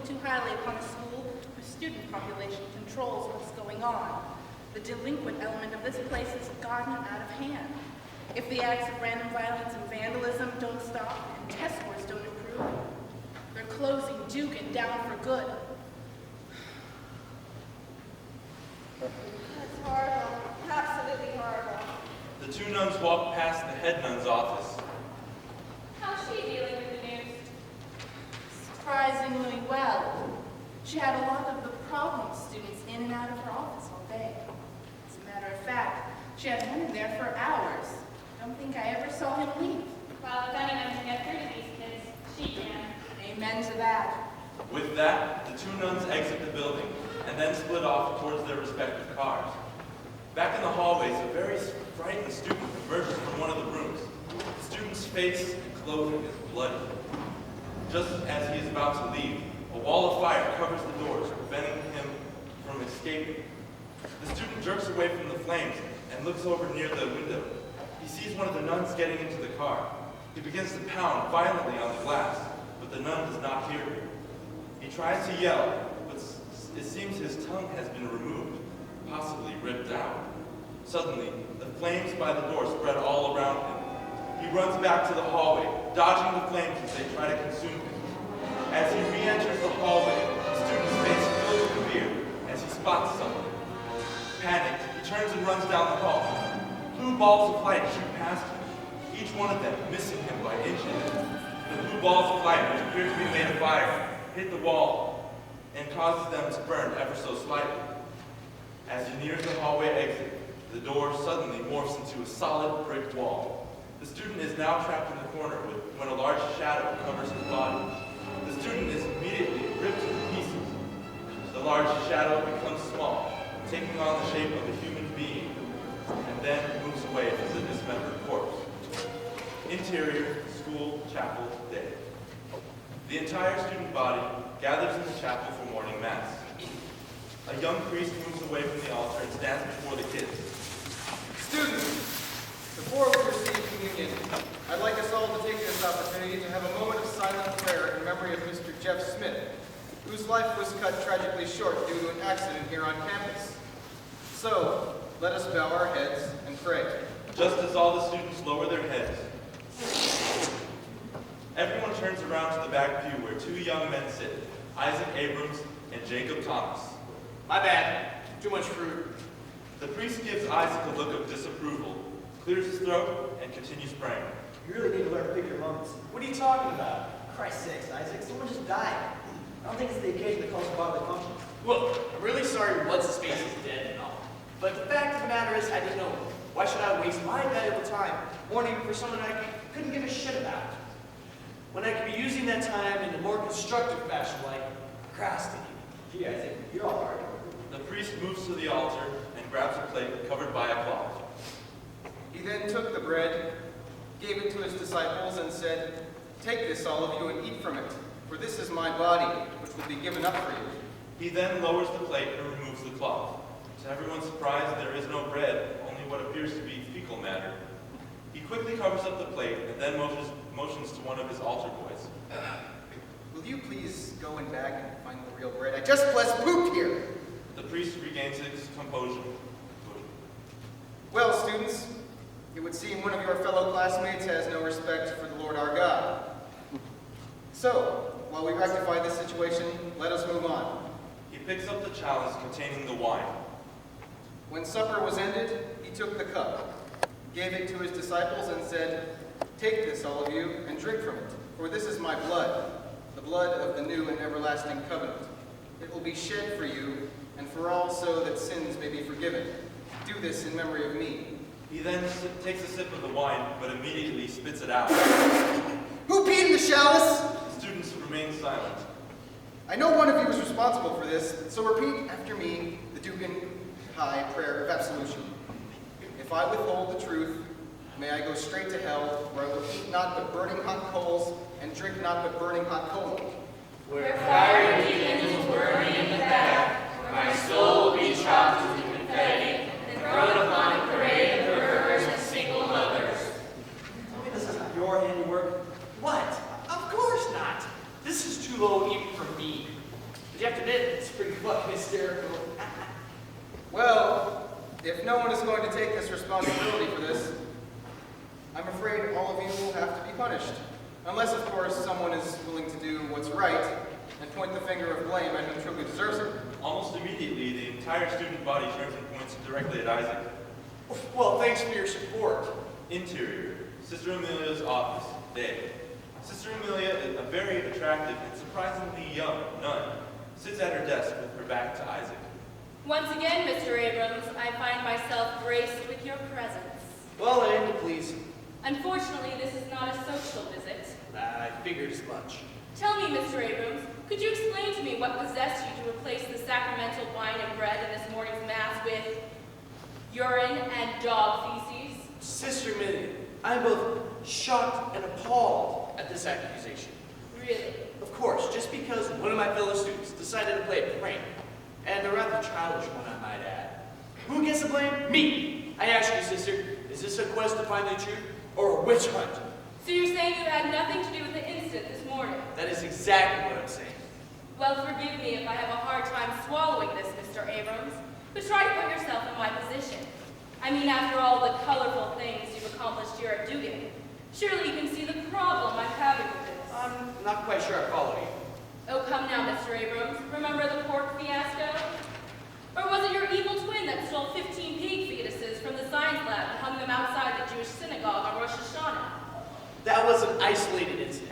too highly upon a school whose student population controls what's going on. The delinquent element of this place has gotten out of hand. If the acts of random violence and vandalism don't stop and test scores don't improve, they're closing Dugan down for good. That's horrible. Absolutely horrible. The two nuns walked past the head nun's office. How's she dealing with the news? Surprisingly well. She had a lot of the problem students in and out of her office all day. As a matter of fact, she had one in there for hours. Don't think I ever saw him leave. Well, if anyone can get through to these kids, she can. Amen to that. With that, the two nuns exit the building and then split off towards their respective cars. Back in the hallways, a very frightened student emerges from one of the rooms. The student's face and clothing is bloody. Just as he is about to leave, a wall of fire covers the doors, preventing him from escaping. The student jerks away from the flames and looks over near the window. He sees one of the nuns getting into the car. He begins to pound violently on the glass, but the nun does not hear him. He tries to yell, but it seems his tongue has been removed, possibly ripped out. Suddenly, the flames by the door spread all around him. He runs back to the hallway, dodging the flames as they try to consume him. As he re-enters the hallway, the student's face fills with fear as he spots something. Panicked, he turns and runs down the hall. Blue balls of light shoot past him, each one of them missing him by inches. The blue balls of light, which appear to be made of fire, hit the wall and causes them to burn ever so slightly. As he nears the hallway exit, the door suddenly morphs into a solid brick wall. The student is now trapped in the corner when a large shadow covers his body. The student is immediately ripped to pieces. The large shadow becomes small, taking on the shape of a human being, and then moves away as a dismembered corpse. Interior, school, chapel, day. The entire student body gathers in the chapel for morning mass. A young priest moves away from the altar and stands before the kids. Students, before we receive communion, I'd like us all to take this opportunity to have a moment of silent prayer in memory of Mr. Jeff Smith, whose life was cut tragically short due to an accident here on campus. So, let us bow our heads and pray. Just as all the students lower their heads, everyone turns around to the back pew where two young men sit, Isaac Abrams and Jacob Thomas. My bad. Too much fruit. The priest gives Isaac a look of disapproval, clears his throat, and continues praying. You really need to learn to pick your moments. What are you talking about? Christ's sakes, Isaac, someone just died. I don't think it's the occasion that calls for bodily function. Look, I'm really sorry What's-His-Face is dead and all. But the fact of the matter is, I didn't know him. Why should I waste my valuable time mourning for someone I couldn't give a shit about? When I could be using that time in a more constructive fashion, like procrastinating. Gee, Isaac, you're all right. The priest moves to the altar and grabs a plate covered by a cloth. He then took the bread, gave it to his disciples, and said, "Take this, all of you, and eat from it, for this is my body, which will be given up for you." He then lowers the plate and removes the cloth. To everyone's surprise, there is no bread, only what appears to be fecal matter. He quickly covers up the plate and then motions to one of his altar boys. Will you please go in back and find the real bread? I just blessed poop here. The priest regains his composure. Well, students, it would seem one of your fellow classmates has no respect for the Lord our God. So, while we rectify this situation, let us move on. He picks up the chalice containing the wine. When supper was ended, he took the cup, gave it to his disciples, and said, "Take this, all of you, and drink from it, for this is my blood, the blood of the new and everlasting covenant. It will be shed for you and for all, so that sins may be forgiven. Do this in memory of me." He then takes a sip of the wine, but immediately spits it out. Who peed in the chalice? The students remain silent. I know one of you is responsible for this, so repeat after me the Dugan High prayer of absolution. If I withhold the truth, may I go straight to hell, where I will eat not but burning hot coals and drink not but burning hot coal. Where fire and demons burning in the back, where my soul will be chopped into confetti and thrown upon a parade of murderers and single mothers. Tell me this is not your handiwork. What? Of course not. This is too low even for me. If no one is going to take this responsibility for this, I'm afraid all of you will have to be punished. Unless, of course, someone is willing to do what's right and point the finger of blame at who truly deserves it. Almost immediately, the entire student body turns and points directly at Isaac. Well, thanks for your support. Interior, Sister Amelia's office, day. Sister Amelia, a very attractive and surprisingly young nun, sits at her desk with her back to Isaac. Once again, Mr. Abrams, I find myself graced with your presence. Well, I aim to please. Unfortunately, this is not a social visit. I figured as much. Tell me, Mr. Abrams, could you explain to me what possessed you to replace the sacramental wine and bread in this morning's mass with urine and dog feces? Sister Amelia, I'm both shocked and appalled at this accusation. Really? Of course, just because one of my fellow students decided to play a prank, and a rather childish one, I might add. Who gets the blame? Me! I ask you, sister, is this a quest to find the truth, or a witch hunt? So you're saying you had nothing to do with the incident this morning? That is exactly what I'm saying. Well, forgive me if I have a hard time swallowing this, Mr. Abrams, but try to put yourself in my position. I mean, after all the colorful things you've accomplished here at Dugan, surely you can see the problem I'm having with this. I'm not quite sure I follow you. Oh, come now, Mr. Abrams. Remember the pork fiasco? Or was it your evil twin that stole 15 pig fetuses from the science lab and hung them outside the Jewish synagogue on Rosh Hashanah? That was an isolated incident.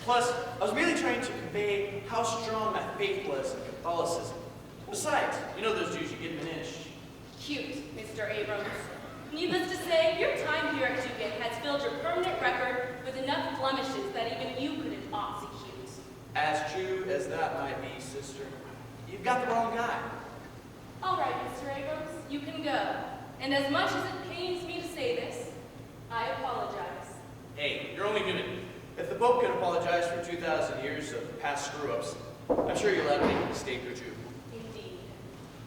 Plus, I was merely trying to convey how strong my faith was in Catholicism. Besides, you know those Jews, you get them an inch. Cute, Mr. Abrams. Needless to say, your time here at Dugan has filled your permanent record with enough blemishes that even you couldn't execute. As true as that might be, sister, you've got the wrong guy. All right, Mr. Abrams, you can go. And as much as it pains me to say this, I apologize. Hey, you're only human. If the Pope can apologize for 2,000 years of past screw-ups, I'm sure you'll have to make a mistake or two. Indeed.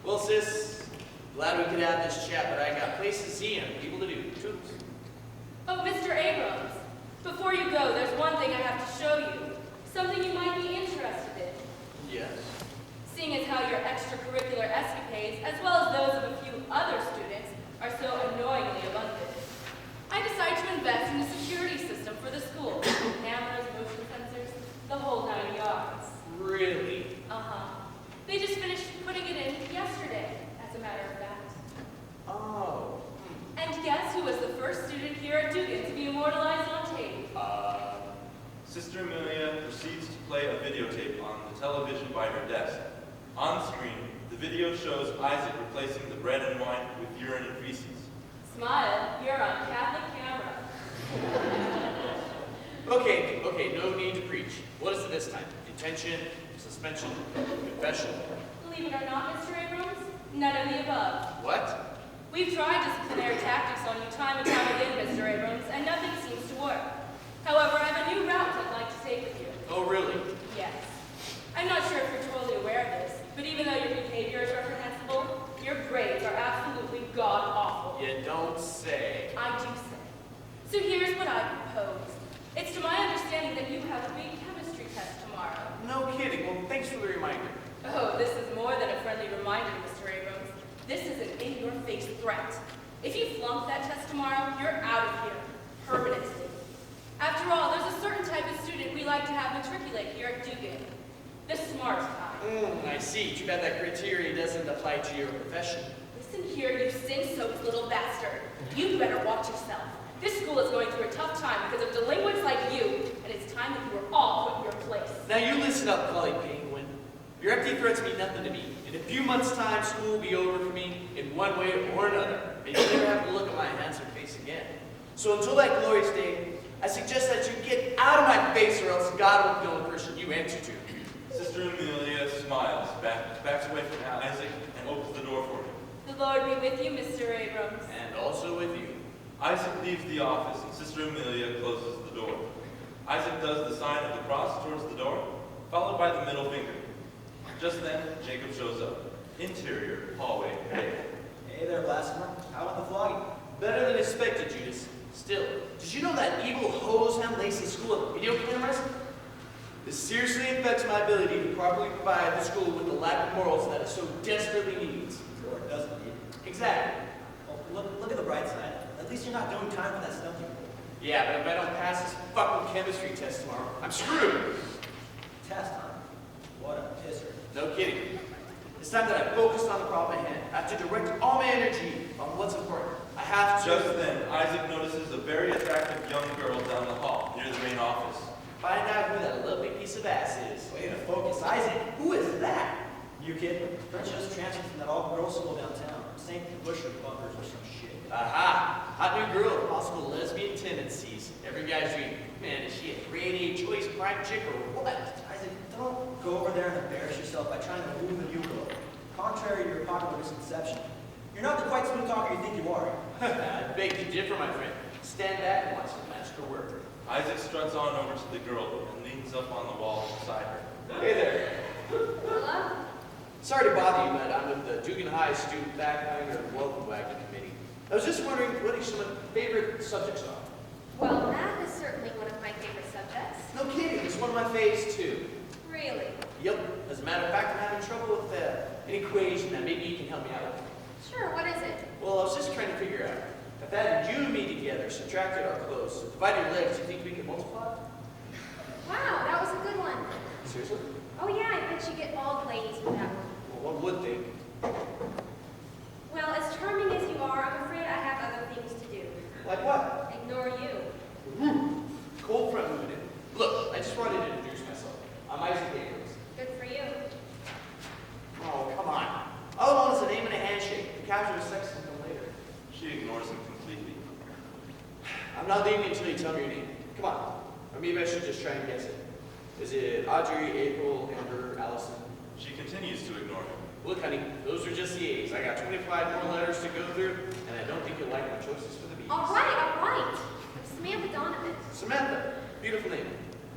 Well, sis, glad we could have this chat, but I got places to see and people to do. Toodles. Oh, Mr. Abrams, before you go, there's one thing I have to show you. Something you might be interested in. Yes. Seeing as how your extracurricular escapades, as well as those of a few other students, are so annoyingly abundant, I decided to invest in a security system for the school. Cameras, motion sensors, the whole 9 yards. Really? Uh-huh. They just finished putting it in yesterday, as a matter of fact. Oh. And guess who was the first student here at Dugan to be immortalized on tape? Sister Amelia proceeds to play a videotape on the television by her desk. On screen, the video shows Isaac replacing the bread and wine with urine and feces. Smile, you're on Catholic camera. Okay, no need to preach. What is it this time? Detention, suspension, confession? Believe it or not, Mr. Abrams, none of the above. What? We've tried disciplinary tactics on you time and time again, Mr. Abrams, and nothing seems to work. However, I have a new route I'd like to take with you. Oh, really? Yes. I'm not sure if you're totally aware of this, but even though your behavior is reprehensible, your grades are absolutely god-awful. You don't say. I do say. So here's what I propose. It's to my understanding that you have a big chemistry test tomorrow. No kidding. Well, thanks for the reminder. Oh, this is more than a friendly reminder, Mr. Abrams. This is an in-your-face threat. If you flunk that test tomorrow, you're out of here. Permanently. After all, there's a certain type of student we like to have matriculate here at Dugan. The smart kind. I see. Too bad that criteria doesn't apply to your profession. Listen here, you sin-soaked little bastard. You'd better watch yourself. This school is going through a tough time because of delinquents like you, and it's time that you were all put in your place. Now you listen up, Polly Penguin. Your empty threats mean nothing to me. In a few months' time, school will be over for me in one way or another, and you'll never have to look at my handsome face again. So until that glorious day, I suggest that you get out of my face, or else God will kill the person you answer to. Sister Amelia smiles, backs away from Isaac, and opens the door for him. The Lord be with you, Mr. Abrams. And also with you. Isaac leaves the office, and Sister Amelia closes the door. Isaac does the sign of the cross towards the door, followed by the middle finger. Just then, Jacob shows up. Interior, hallway, day. Hey there, blasphemer. How about the flogging? Better than expected, Judas. Still, did you know that evil hose-hound Lacey school of video cameras? This seriously affects my ability to properly provide the school with the lack of morals that it so desperately needs. Or doesn't need. Exactly. Well, look at the bright side. At least you're not doing time for that stuff you Yeah, but if I don't pass this fucking chemistry test tomorrow, I'm screwed. test, huh? What a pisser. No kidding. It's time that I focused on the problem at hand. I have to direct all my energy on what's important. I have to... Just then, Isaac notices a very attractive young girl down the hall near the main office. Find out who that lovely piece of ass is. Way to focus, Isaac. Who is that? You kid? French just transferred from that all-girls school downtown. St. Busher bunkers or some shit. Aha! Hot new girl with possible lesbian tendencies. Every guy's dream. Man, is she a grade A choice prime chick or what? Isaac, don't go over there and embarrass yourself by trying to woo the new girl. Contrary to your popular misconception, you're not the quite smooth talker you think you are. I beg to differ, my friend. Stand back and watch the master work. Isaac struts on over to the girl and leans up on the wall beside her. Hey there. Hello? Sorry to bother you, but I'm with the Dugan High Student Backpacker and Welcome Wagon Committee. I was just wondering what each of my favorite subjects are. Well, math is certainly one of my favorite subjects. No kidding, it's one of my faves too. Really? Yep, as a matter of fact, I'm having trouble with an equation that maybe you can help me out with. Sure, what is it? Well, I was just trying to figure out. If that you and me together subtracted our clothes, divided our legs, do you think we could multiply? Wow, that was a good one. Seriously? Oh yeah, I bet you get all the ladies with that one. Well, one would think. Well, as charming as you are, I'm afraid I have other things to do. Like what? Ignore you. Cold front movement. Look, I just wanted to introduce myself. I'm Isaac Abrams. Good for you. Oh, come on. All I want is a name and a handshake. The casual sex can come later. She ignores him completely. I'm not leaving until you tell me your name. Come on. Or maybe I should just try and guess it. Is it Audrey, April, Amber, Allison? She continues to ignore him. Look, honey, those are just the A's. I got 25 more letters to go through, and I don't think you'll like my choices for the B's. All right. I'm Samantha Donovan. Samantha. Beautiful name.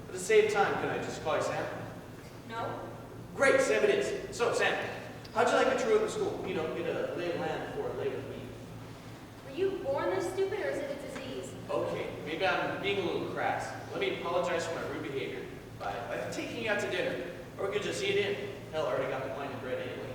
At the same time, can I just call you Sam? No? Great, Sam it is. So, Sam, how'd you like the true open school? You know, get a lay of land before a lay with me. Were you born this stupid or is it a disease? Okay, maybe I'm being a little crass. Let me apologize for my rude behavior by taking you out to dinner. Or we could just eat in. Hell, I already got the wine and bread anyway.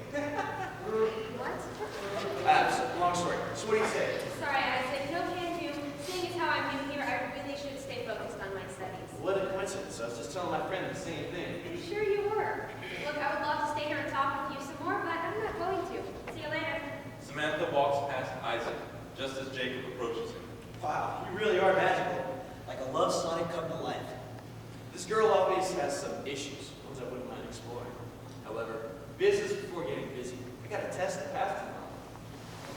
What? Long story. So what do you say? Sorry, Isaac, no can do. Seeing as how I'm new here, I really should stay focused on my studies. What a coincidence. I was just telling my friend the same thing. I'm sure you were. Look, I would love to stay here and talk with you some more, but I'm not going to. See you later. Samantha walks past Isaac just as Jacob approaches him. Wow, you really are magical. Like a love sonnet come to life. This girl always has some issues, ones I wouldn't mind exploring. However, business before getting busy. I got a test to pass tomorrow.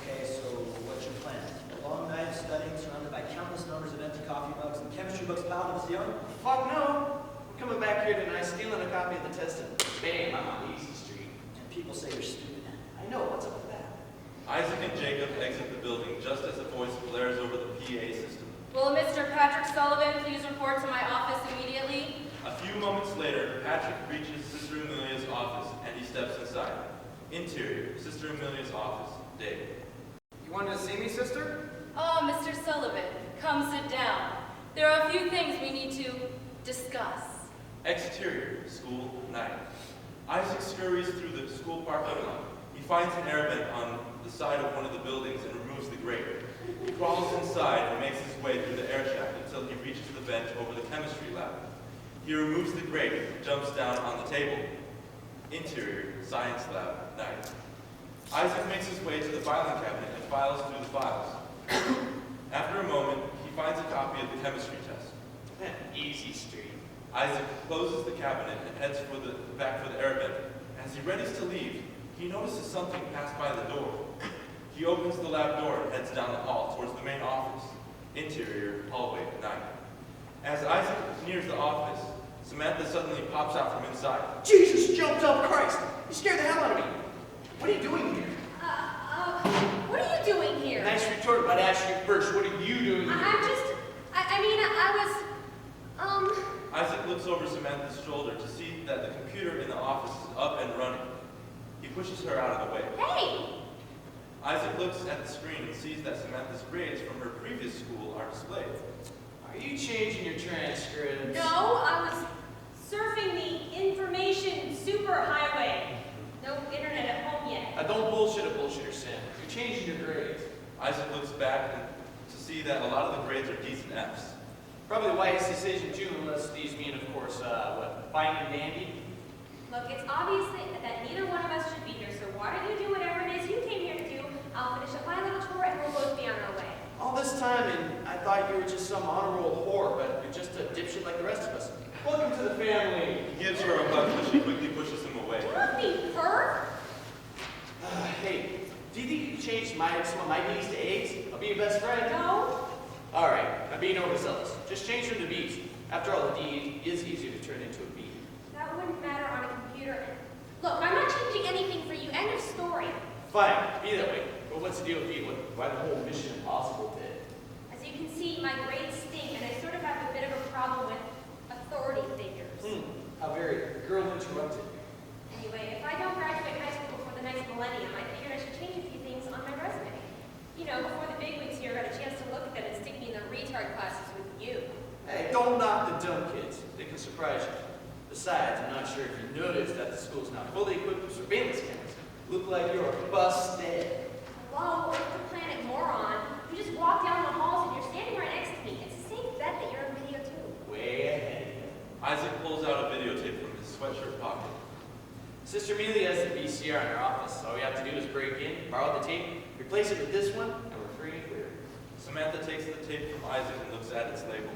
Okay, so what's your plan? A long night of studying surrounded by countless numbers of empty coffee mugs and chemistry books piled up as young? Fuck no! I'm coming back here tonight, stealing a copy of the test, and bam, I'm on Easy Street. And people say you're stupid. I know, what's up with that? Isaac and Jacob exit the building just as a voice blares over the PA system. Will Mr. Patrick Sullivan please report to my office immediately? A few moments later, Patrick reaches Sister Amelia's office and he steps inside. Interior, Sister Amelia's office, Dave. You wanted to see me, sister? Oh, Mr. Sullivan, come sit down. There are a few things we need to discuss. Exterior, school, night. Isaac scurries through the school parking lot. He finds an air vent on the side of one of the buildings and removes the grate. He crawls inside and makes his way through the air shaft until he reaches the bench over the chemistry lab. He removes the grate and jumps down on the table. Interior, science lab, night. Isaac makes his way to the filing cabinet and files through the files. After a moment, he finds a copy of the chemistry test. Easy Street. Isaac closes the cabinet and heads back for the air vent. As he readies to leave, he notices something pass by the door. He opens the lab door and heads down the hall towards the main office. Interior, hallway, night. As Isaac nears the office, Samantha suddenly pops out from inside. Jesus jumped up Christ! You scared the hell out of me! What are you doing here? What are you doing here? Nice retort, but I asked you first, what are you doing here? I was, Isaac looks over Samantha's shoulder to see that the computer in the office is up and running. He pushes her out of the way. hey! Isaac looks at the screen and sees that Samantha's grades from her previous school are displayed. Are you changing your transcripts? No, I was surfing the information superhighway. No internet at home yet. Don't bullshit a bullshitter, Sam. You're changing your grades. Isaac looks back to see that a lot of the grades are decent Fs. Probably the wisest decision too, unless these mean, of course, fine and dandy. Look, it's obvious that neither one of us should be here, so why don't you do whatever it is you came here to do? I'll finish up my little tour and we'll both be on our way. All this time, and I thought you were just some honor roll whore, but you're just a dipshit like the rest of us. Welcome to the family. He gives her a hug, but she quickly pushes him away. Get off me, perv! Hey, do you think you could change some of my D's to A's? I'll be your best friend. No? Alright, I'm being overzealous. Just change them to B's. After all, the D is easier to turn into a B. That wouldn't matter on a computer. Look, I'm not changing anything for you. End of story. Fine, be that way. But what's the deal with B? Why the whole Mission Impossible bit? As you can see, my grades stink, and I sort of have a bit of a problem with authority figures. How very girl interrupted. Anyway, if I don't graduate high school before the next millennium, I figured I should change a few things on my resume. You know, before the bigwigs here got a chance to look at them and stick me in the retard classes with you. Hey, don't knock the dumb kids. They can surprise you. Besides, I'm not sure if you noticed that the school's now fully equipped with surveillance cameras. Look like you're busted. Hello, Earth the planet moron. You just walk down the halls and you're standing right next to me. It's a safe bet that you're on video too. Way ahead of you. Isaac pulls out a videotape from his sweatshirt pocket. Sister Amelia has the VCR in her office. All we have to do is break in, borrow the tape, replace it with this one, and we're free and clear. Samantha takes the tape from Isaac and looks at its label.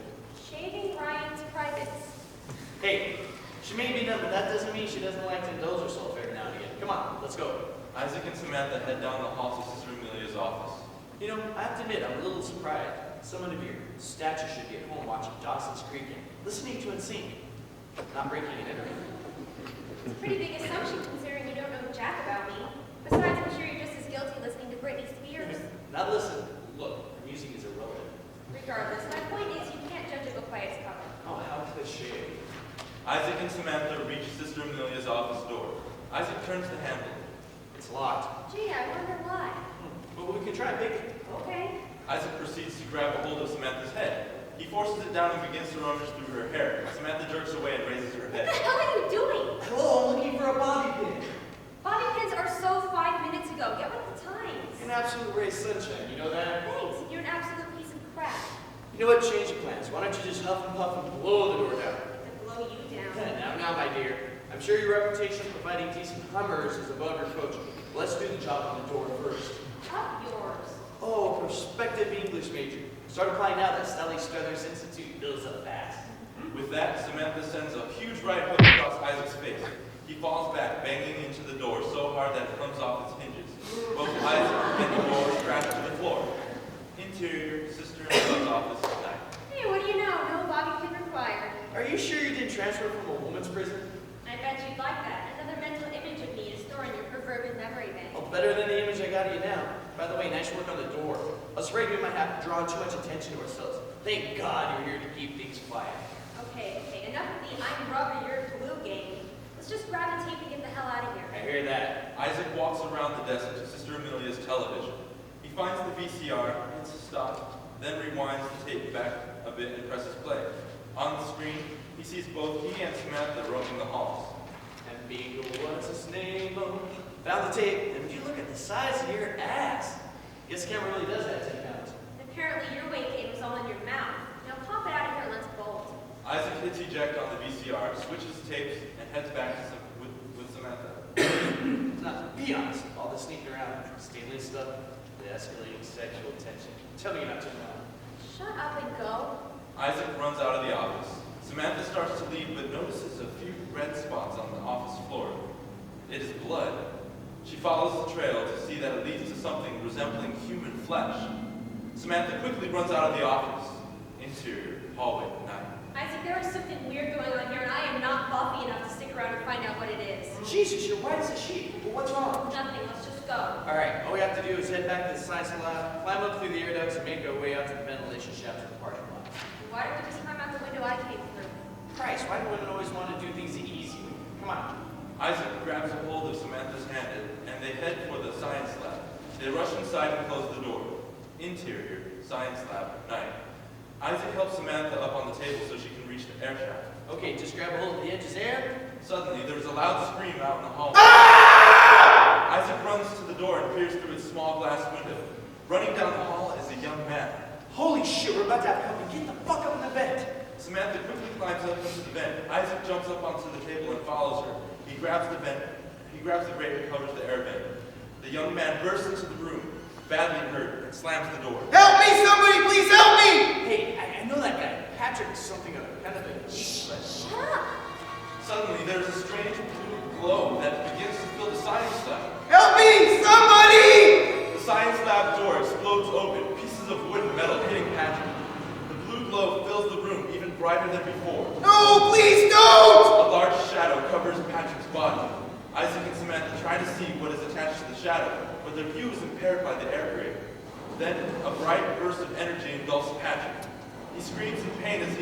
Shaving Ryan's privates. Hey, she may be done, but that doesn't mean she doesn't like to indulge herself every now and again. Come on, let's go. Isaac and Samantha head down the hall to Sister Amelia's office. You know, I have to admit, I'm a little surprised. Someone of your stature should be at home watching Dawson's Creek and listening to NSYNC, not breaking and entering. It's a pretty big assumption considering you don't know jack about me. Besides, I'm sure you're just as guilty listening to Britney Spears. Not listen. Look, music is irrelevant. Regardless, my point is you can't judge a book by its cover. Oh, how cliche. Isaac and Samantha reach Sister Amelia's office door. Isaac turns the handle. It's locked. Gee, I wonder why. But we can try and pick it. Okay. Isaac proceeds to grab a hold of Samantha's head. He forces it down and begins to rummage through her hair. Samantha jerks away and raises her What head. the hell are you doing? Hello, I'm looking for a bobby pin. Bobby pins are so 5 minutes ago. Get with the times. An absolute ray of sunshine, you know that? Thanks. You're an absolute piece of crap. You know what? Change of plans. Why don't you just huff and puff and blow the door down? And blow you down. Now, my dear. I'm sure your reputation for providing decent Hummers is above reproach. Let's do the job on the door first. Up yours. Oh, prospective English major. Start applying now that Sally Struthers Institute builds up fast. With that, Samantha sends a huge right hook across Isaac's face. He falls back, banging into the door so hard that it comes off its hinges. Both Isaac and the door crash to the floor. Interior, Sister Amelia's office at night. Hey, what do you know? No bobby pin required. Are you sure you didn't transfer from a woman's prison? I bet you'd like that. Another mental image of me to store in your proverbial memory bank. Oh, better than the image I got of you now. By the way, nice work on the door. I was afraid we might have drawn too much attention to ourselves. Thank God you're here to keep things quiet. Okay, enough of the I'm rubber, you're glue game. Let's just grab the tape and get the hell out of here. I hear that. Isaac walks around the desk to Sister Amelia's television. He finds the VCR, hits stop, then rewinds the tape back a bit and presses play. On the screen, he sees both he and Samantha roaming the halls. And Beagle, what's his name? Oh, found the tape, and would you look at the size of your ass? Guess the camera really does have 10 pounds. Apparently your weight gain was all in your mouth. Now pop it out of here and let's bolt. Isaac hits eject on the VCR, switches tapes, and heads back to with Samantha. Now, be honest, all this sneaking around, stealing stuff, the escalating sexual tension. Tell me you're not too loud. Shut up and go. Isaac runs out of the office. Samantha starts to leave, but notices a few red spots on the office floor. It is blood. She follows the trail to see that it leads to something resembling human flesh. Samantha quickly runs out of the office. Interior, hallway, night. Isaac, there is something weird going on here, and I am not buffy enough to stick around and find out what it is. Jesus, you're white as a sheet. Well, what's wrong? Nothing, let's just go. All right, all we have to do is head back to the science lab, climb up through the air ducts, and make our way out to the ventilation shaft of the parking lot. Why don't we just climb out the window I came through? Christ, why do women always want to do things the easy way? Come on. Isaac grabs a hold of Samantha's hand and they head for the science lab. They rush inside and close the door. Interior, science lab, night. Isaac helps Samantha up on the table so she can reach the air shaft. Okay, just grab a hold of the edges there. Suddenly, there is a loud scream out in the hallway. Isaac runs to the door and peers through its small glass window. Running down the hall is a young man. Holy shit, we're about to have company. Get the fuck up in the vent. Samantha quickly climbs up into the vent. Isaac jumps up onto the table and follows her. He grabs the grate and covers the air vent. The young man bursts into the room, badly hurt, and slams the door. Help me, somebody, please help me! Hey, I know that guy. Patrick's something kind of a... Shut up! Suddenly, there's a strange blue glow that begins to fill the science lab. Help me, somebody! The science lab door explodes open, pieces of wood and metal hitting Patrick. The blue glow fills the room even brighter than before. No, please don't! A large shadow covers Patrick's body. Isaac and Samantha try to see what is attached to the shadow, but their view is impaired by the air grate. Then, a bright burst of energy engulfs Patrick. He screams in pain as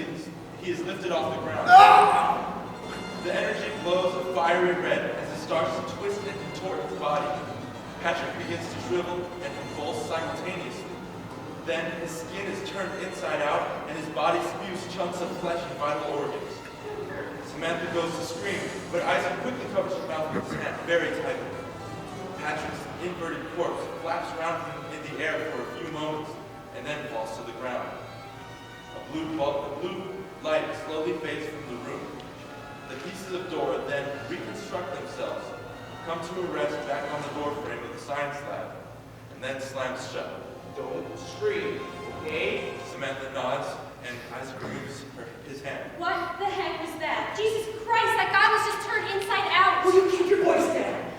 he is lifted off the ground. Ah! The energy glows a fiery red as it starts to twist and contort his body. Patrick begins to shrivel and convulse simultaneously. Then, his skin is turned inside out, and his body spews chunks of flesh and vital organs. Samantha goes to scream, but Isaac quickly covers her mouth with his hand very tightly. Patrick's inverted corpse flaps around in the air for a few moments, and then falls to the ground. A blue light slowly fades from the room. The pieces of door then reconstruct themselves, come to a rest back on the door frame of the science lab, and then slams shut. Don't scream, okay? Samantha nods, and Isaac removes his hand. What the heck was that? Jesus Christ, that guy was just turned inside out! Will you keep your voice down?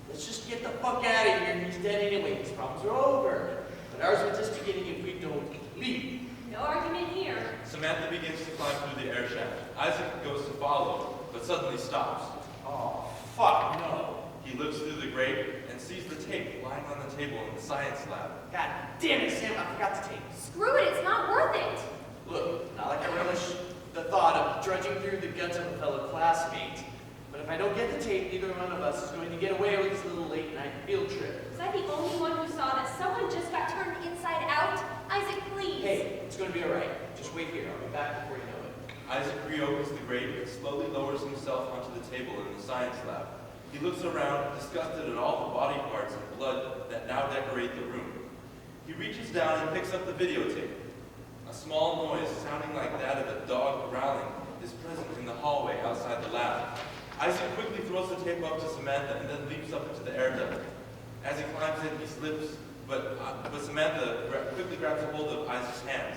Let's just get the fuck out of here. He's dead anyway. These problems are over. But ours are just beginning if we don't leave. No argument here. Samantha begins to climb through the air shaft. Isaac goes to follow, but suddenly stops. Oh, fuck no. He looks through the grate and sees the tape lying on the table in the science lab. God damn it, Sam. I forgot to take. Screw it, it's not worth it. Look, not like I relish the thought of drudging through the guts of a fellow classmate. But if I don't get the tape, neither one of us is going to get away with this little late-night field trip. Was I the only one who saw that someone just got turned inside out? Isaac, please. Hey, it's going to be all right. Just wait here. I'll be back before you know it. Isaac reopens the grate and slowly lowers himself onto the table in the science lab. He looks around, disgusted at all the body parts and blood that now decorate the room. He reaches down and picks up the videotape. A small noise sounding like that of a dog growling is present in the hallway outside the lab. Isaac quickly throws the tape up to Samantha and then leaps up into the air duct. As he climbs in, he slips, but Samantha quickly grabs a hold of Isaac's hands.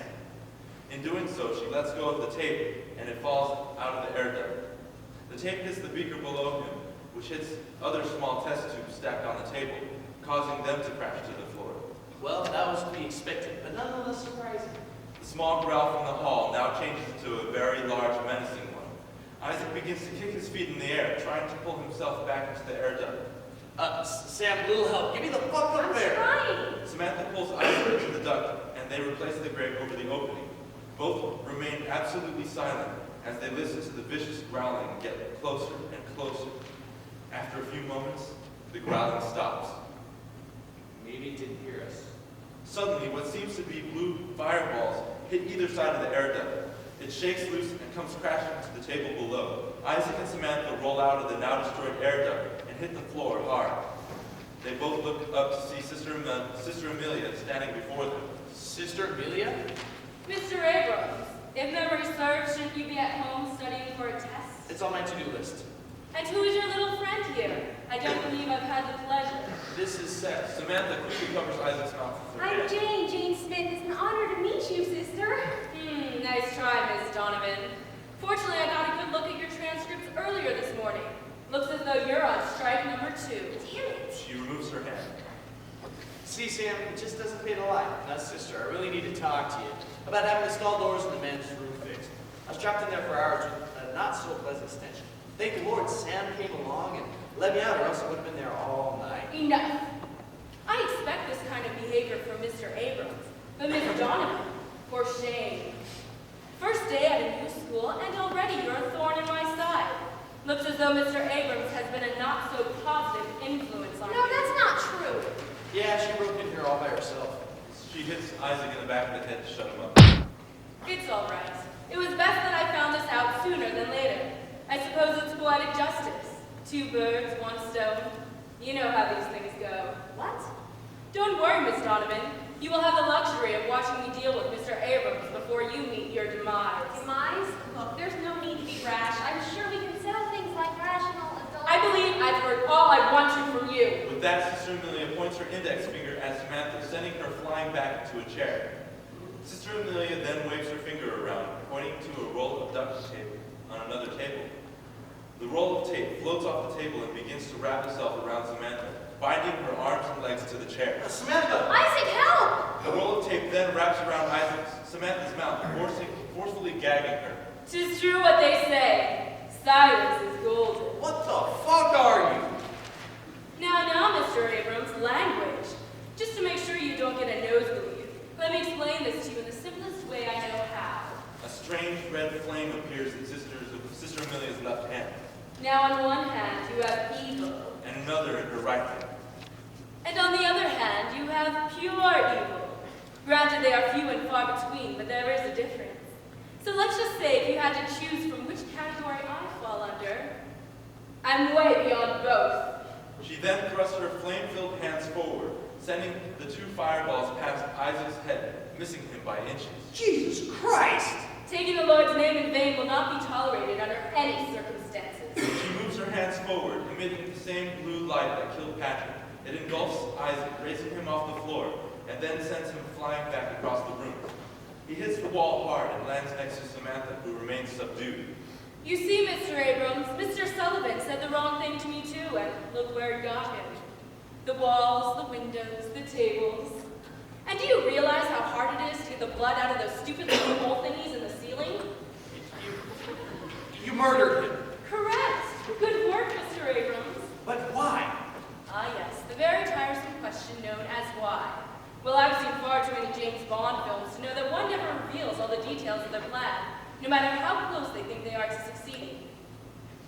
In doing so, she lets go of the tape, and it falls out of the air duct. The tape hits the beaker below him, which hits other small test tubes stacked on the table, causing them to crash to the floor. Well, that was to be expected, but nonetheless surprising. The small growl from the hall now changes into a very large, menacing one. Isaac begins to kick his feet in the air, trying to pull himself back into the air duct. Sam, little help. Give me the fuck up I'm there. trying. Samantha pulls Isaac into the duct, and they replace the grate over the opening. Both remain absolutely silent as they listen to the vicious growling get closer and closer. After a few moments, the growling stops. Maybe it didn't hear us. Suddenly, what seems to be blue fireballs hit either side of the air duct. It shakes loose and comes crashing to the table below. Isaac and Samantha roll out of the now destroyed air duct and hit the floor hard. They both look up to see Sister Amelia standing before them. Sister Amelia? Mr. Abrams, if memory serves, shouldn't you be at home studying for a test? It's on my to-do list. And who is your little friend here? I don't believe I've had the pleasure. This is Seth. Samantha quickly covers Isaac's mouth with her I'm hand. Jane. Jane Smith. It's an honor to meet you, sister. Nice try, Miss Donovan. Fortunately, I got a good look at your transcripts earlier this morning. Looks as though you're on strike number 2. Damn it. She removes her hand. See, Sam, it just doesn't pay to lie. Now, sister, I really need to talk to you about having the stall doors in the men's room fixed. I was trapped in there for hours with a not-so-pleasant stench. Thank the Lord Sam came along and let me out, or else I would have been there all night. Enough. I expect this kind of behavior from Mr. Abrams, but Miss Donovan, for shame. First day at a new school, and already you're a thorn in my side. Looks as though Mr. Abrams has been a not-so-positive influence on you. No, that's not true. Yeah, she broke in here all by herself. She hits Isaac in the back of the head to shut him up. It's all right. It was best that I found this out sooner than later. I suppose it's poetic justice. 2 birds, 1 stone. You know how these things go. What? Don't worry, Miss Donovan. You will have the luxury of watching me deal with Mr. Abrams before you meet your demise. Demise? Look, there's no need to be rash. I'm sure we can settle things like rational adults. I believe I've heard all I want to from you. With that, Sister Amelia points her index finger at Samantha, sending her flying back into a chair. Sister Amelia then waves her finger around, pointing to a roll of duct tape on another table. The roll of tape floats off the table and begins to wrap itself around Samantha, binding her arms and legs to the chair. Samantha! Isaac, help! The roll of tape then wraps around Samantha's mouth, forcefully gagging her. 'Tis true what they say. Silence is golden. What the fuck are you? Now, Mr. Abrams, language. Just to make sure you don't get a nosebleed, let me explain this to you in the simplest way I know how. A strange red flame appears in Sister Amelia's left hand, Now, on one hand, you have evil, and another in her right hand. and on the other hand, you have pure evil. Granted, they are few and far between, but there is a difference. So let's just say if you had to choose from which category I fall under, I'm way beyond both. She then thrusts her flame-filled hands forward, sending the two fireballs past Isaac's head, missing him by inches. Jesus Christ! Taking the Lord's name in vain will not be tolerated under any circumstances. She moves her hands forward, emitting the same blue light that killed Patrick. It engulfs Isaac, raising him off the floor, and then sends him flying back across the room. He hits the wall hard and lands next to Samantha, who remains subdued. You see, Mr. Abrams, Mr. Sullivan said the wrong thing to me too, and look where it got him. The walls, the windows, the tables. And do you realize how hard it is to get the blood out of those stupid little hole thingies in the ceiling? You murdered him. Correct. Good work, Mr. Abrams. But why? Ah, yes, the very tiresome question known as why. Well, I've seen far too many James Bond films to know that one never reveals all the details of their plan, no matter how close they think they are to succeeding.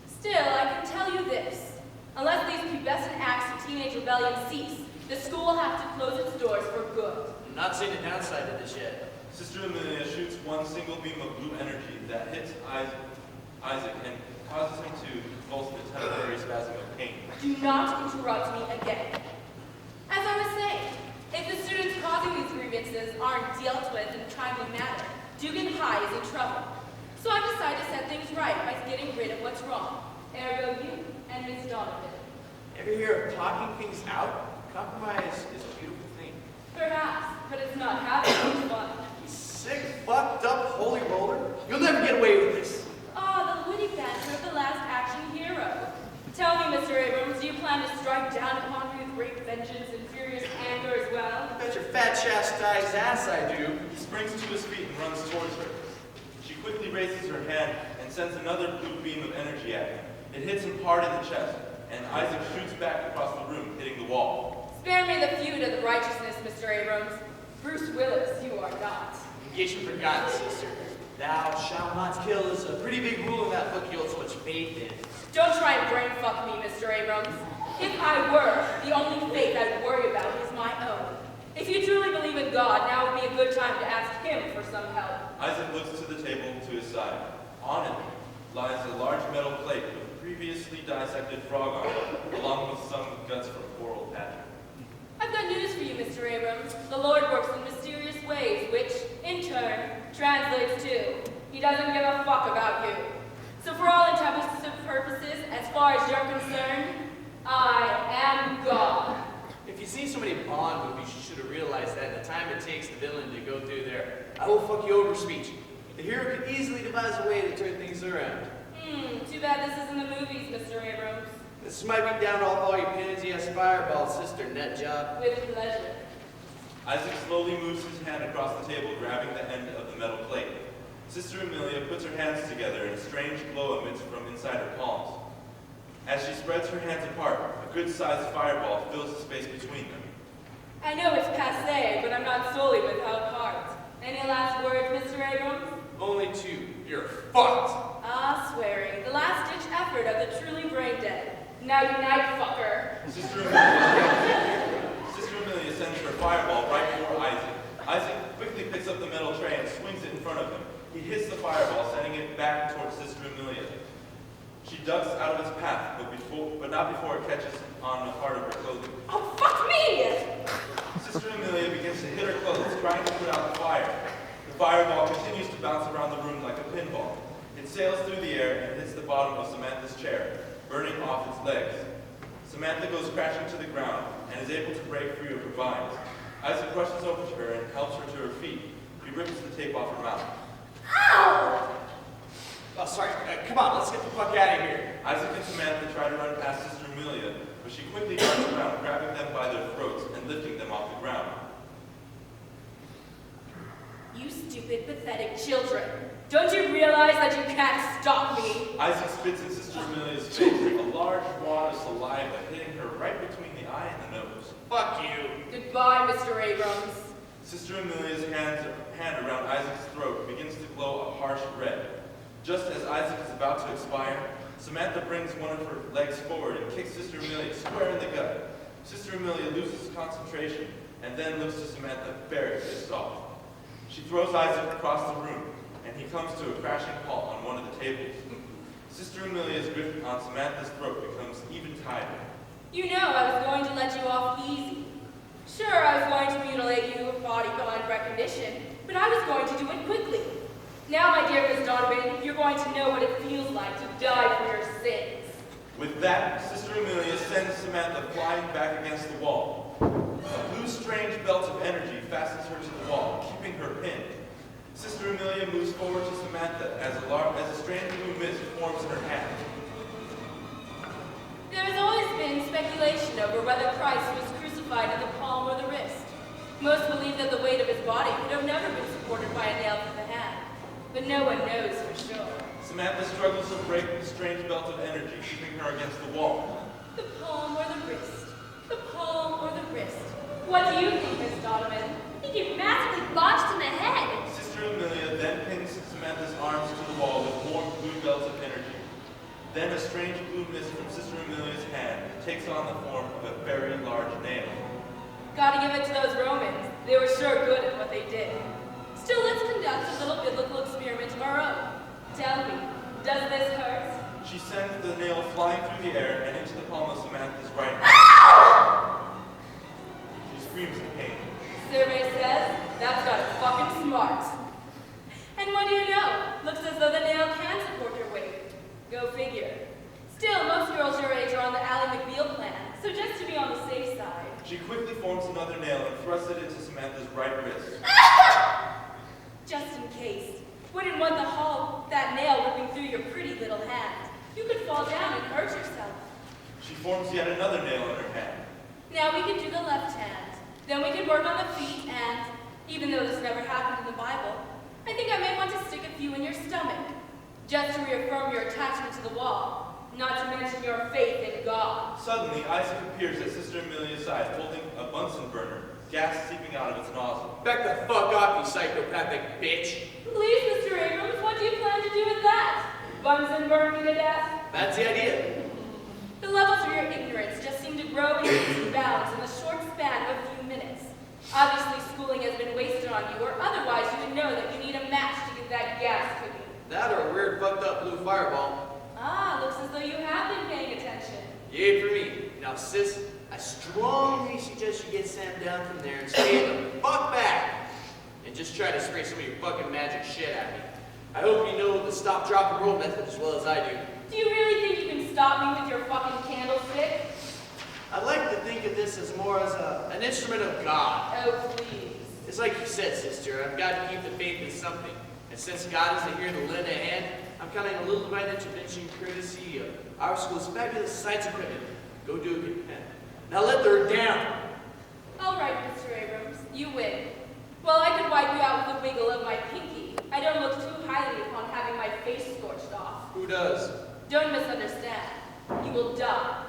Still, I can tell you this. Unless these pubescent acts of teenage rebellion cease, the school will have to close its doors for good. I'm not seeing a downside to this yet. Sister Amelia shoots one single beam of blue energy that hits Isaac and causes him to convulse in a temporary spasm of pain. Do not interrupt me again. As I was saying, if the students causing these grievances aren't dealt with in a timely manner, Dugan High is in trouble. So I've decided to set things right by getting rid of what's wrong. Ergo you and Miss Donovan. Ever hear of talking things out? Compromise is a beautiful thing. Perhaps, but it's not half as much fun. You sick, fucked up holy roller. You'll never get away with this. Ah, the witty banter of the last action hero. Tell me, Mr. Abrams, do you plan to strike down upon me with great vengeance and furious anger as well? I bet your fat chastised ass I do. He springs to his feet and runs towards her. She quickly raises her hand and sends another blue beam of energy at him. It hits him hard in the chest, and Isaac shoots back across the room, hitting the wall. Spare me the feud of the righteousness, Mr. Abrams. Bruce Willis, you are not. In case you've forgotten, sister, thou shalt not kill is a pretty big rule in that book you hold so much faith in. Don't try and brain fuck me, Mr. Abrams. If I were, the only faith I'd worry about is my own. If you truly believe in God, now would be a good time to ask him for some help. Isaac looks to the table to his side. On it lies a large metal plate with previously dissected frog arm, along with some guts from poor old Patrick. I've got news for you, Mr. Abrams. The Lord works in mysterious ways, which, in turn, translates to, he doesn't give a fuck about you. So for all intents and purposes, as far as you're concerned, I am God. If you've seen so many Bond movies, you should have realized that in the time it takes the villain to go through their "I will fuck you over" speech, the hero could easily devise a way to turn things around. Too bad this isn't the movies, Mr. Abrams. This might be down to all your pansy-ass fireballs, sister, nut job. With pleasure. Isaac slowly moves his hand across the table, grabbing the end of the metal plate. Sister Amelia puts her hands together and a strange glow emits from inside her palms. As she spreads her hands apart, a good-sized fireball fills the space between them. I know it's passé, but I'm not solely without heart. Any last words, Mr. Abrams? Only two. You're fucked. Ah, swearing. The last-ditch effort of the truly brain-dead. Now unite, fucker. Sister Amelia sends her fireball right for Isaac. Isaac quickly picks up the metal tray and swings it in front of him. He hits the fireball, sending it back towards Sister Amelia. She ducks out of its path, but not before it catches on a part of her clothing. Oh, fuck me! Sister Amelia begins to hit her clothes, trying to put out the fire. The fireball continues to bounce around the room like a pinball. It sails through the air and hits the bottom of Samantha's chair, burning off its legs. Samantha goes crashing to the ground and is able to break free of her vines. Isaac rushes over to her and helps her to her feet. He rips the tape off her mouth. Ow! Oh, sorry. Come on, let's get the fuck out of here. Isaac and Samantha try to run past Sister Amelia, but she quickly darts around, grabbing them by their throats and lifting them off the ground. You stupid, pathetic children. Don't you realize that you can't stop me? Isaac spits in Sister Amelia's face, a large wad of saliva hitting her right between the eye and the nose. Fuck you. Goodbye, Mr. Abrams. Sister Amelia's hand around Isaac's throat begins to glow a harsh red. Just as Isaac is about to expire, Samantha brings one of her legs forward and kicks Sister Amelia square in the gut. Sister Amelia loses concentration and then looks to Samantha very pissed off. She throws Isaac across the room, and he comes to a crashing halt on one of the tables. Sister Amelia's grip on Samantha's throat becomes even tighter. You know I was going to let you off easy. Sure, I was going to mutilate you, body beyond recognition, but I was going to do it quickly. Now, my dear Miss Donovan, you're going to know what it feels like to die for your sins. With that, Sister Amelia sends Samantha flying back against the wall. A blue strange belt of energy fastens her to the wall, keeping her pinned. Sister Amelia moves forward to Samantha as a strange blue mist forms in her hand. There has always been speculation over whether Christ was crucified in the palm or the wrist. Most believe that the weight of his body could have never been supported by a nail from the hand, but no one knows for sure. Samantha struggles to break the strange belt of energy, keeping her against the wall. The palm or the wrist? The palm or the wrist? What do you think, Miss Donovan? I think you're massively botched in the head. Sister Amelia then pins Samantha's arms to the wall with more blue belts of energy. Then a strange blue mist from Sister Amelia's hand takes on the form of a very large nail. Gotta give it to those Romans. They were sure good at what they did. Still, let's conduct a little biblical experiment of our own. Tell me, does this hurt? She sends the nail flying through the air and into the palm of Samantha's right hand. She screams in pain. Survey says that's got it fucking smart. And what do you know? Looks as though the nail can support your weight. Go figure. Still, most girls your age are on the Ally McBeal plan, so just to be on the safe side. She quickly forms another nail and thrusts it into Samantha's right wrist. Just in case. Wouldn't want that nail whipping through your pretty little hand. You could fall down and hurt yourself. She forms yet another nail in her hand. Now we could do the left hand. Then we could work on the feet and, even though this never happened in the Bible, I think I may want to stick a few in your stomach. Just to reaffirm your attachment to the wall, not to mention your faith in God. Suddenly, Isaac appears at Sister Amelia's side, holding a Bunsen burner, gas seeping out of its nozzle. Back the fuck off, you psychopathic bitch. Please, Mr. Abrams, what do you plan to do with that? Bunsen burn me to death? That's the idea. The levels of your ignorance just seem to grow in leaps and bounds in the short span of a few minutes. Obviously, schooling has been wasted on you, or otherwise you would know that you need a match to get that gas cooking. That or a weird fucked up blue fireball. Ah, looks as though you have been paying attention. Yay for me. Now, sis, I strongly suggest you get Sam down from there and stay the fuck back. And just try to spray some of your fucking magic shit at me. I hope you know the stop, drop, and roll method as well as I do. Do you really think you can stop me with your fucking candlestick? I like to think of this as more as an instrument of God. Oh, please. It's like you said, sister, I've got to keep the faith in something. And since God isn't here to lend a hand, I'm counting a little divine intervention courtesy of our school's fabulous science equipment. Go do a good pen. Now let her down. All right, Mr. Abrams, you win. Well, I could wipe you out with a wiggle of my pinky. I don't look too highly upon having my face scorched off. Who does? Don't misunderstand. You will die.